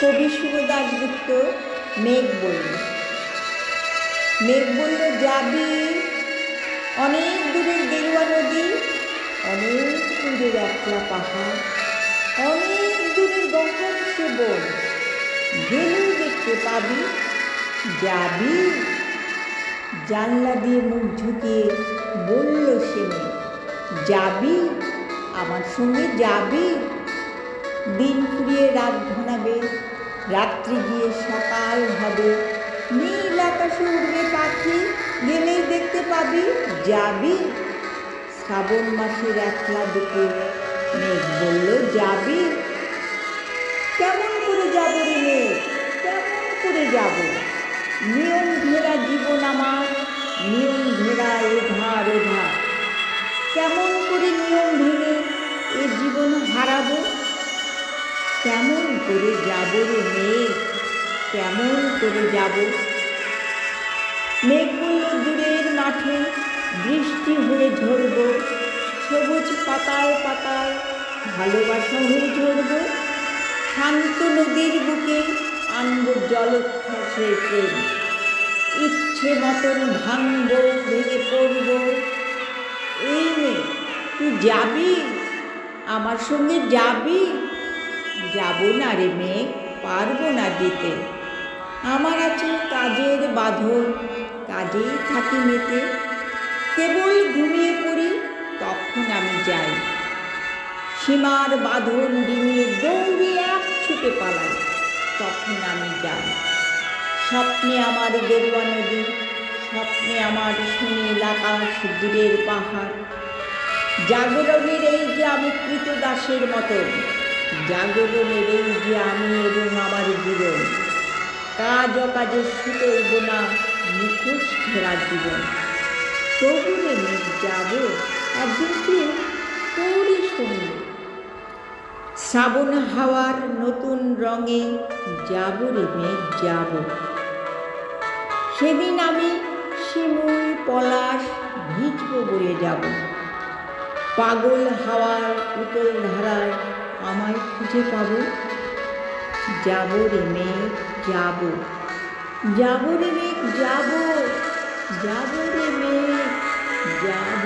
কবি শুভ দাশগুপ্ত মেঘ বলল। মেঘ বলল, যাবি অনেক দূরের গেরুয়া নদী, অনেক দূরের একলা পাহাড়, অনেক দূরের গহন সে বন, গেলেও দেখতে পাবি। যাবি? জানলা দিয়ে মুখ ঝুঁকিয়ে বলল সে মেঘ, যাবি? আমার সঙ্গে যাবি? দিন ফুরিয়ে রাত ঘনাবে, রাত্রি গিয়ে সকাল হবে, নীল আকাশে উড়বে পাখি, গেলেই দেখতে পাবি। যাবি? শ্রাবণ মাসের একলা দুপুর, মেঘ বলল, যাবি? কেমন করে যাব রে মেঘ, কেমন করে যাব? নিয়ম ঘেরা জীবন আমার, নিয়ম ঘেরা এধার ওধার। কেমন করে নিয়ম ভেঙে এ জীবন হারাবো? কেমন করে যাব রে মেঘ, কেমন করে যাব? মেঘ বলল, দূরের মাঠে বৃষ্টি হয়ে ঝরব, সবুজ পাতায় পাতায় ভালোবাসা হয়ে ঝরব, শান্ত নদীর বুকে আনব জলোচ্ছ্বাসের প্রেম, ইচ্ছে মতন ভাঙব, ভেঙে পড়ব। এই মেঘ, তুই যাবি? আমার সঙ্গে যাবি? যাব না রে মেঘ, পারবো না যেতে। আমার আছে কাজের বাঁধন, কাজেই থাকি মেতে। কেবল ঘুমিয়ে পড়ি, তখন আমি যাই। সীমার বাঁধন ডিঙিয়ে দৌড়ে এক ছুটে পালাই, তখন আমি যাই। স্বপ্নে আমার গেরুয়া নদী, স্বপ্নে আমার সুনীল আকাশ, দূরের পাহাড়। জাগরণের এই যে আমি কৃতদাসের মতন, জাগরণের এই যে আমি এবং আমার জীবন, কাজ অকাজে সুতোইব না মুখোশ ঘেরা জীবন। তবু রে মেঘ যাব, একদিন তুই তোরই সঙ্গে শ্রাবণ হাওয়ার নতুন রঙে যাব রে মেঘ, যাব। সেদিন আমি শিমুল পলাশ ভিজব বলে যাব, পাগল হাওয়ার উতল ধারায় আমায় খুঁজে পাবো। যাব রে মেঘ, যাব, যাব রে মেঘ, যাব, যাব রে মেঘ, যাব।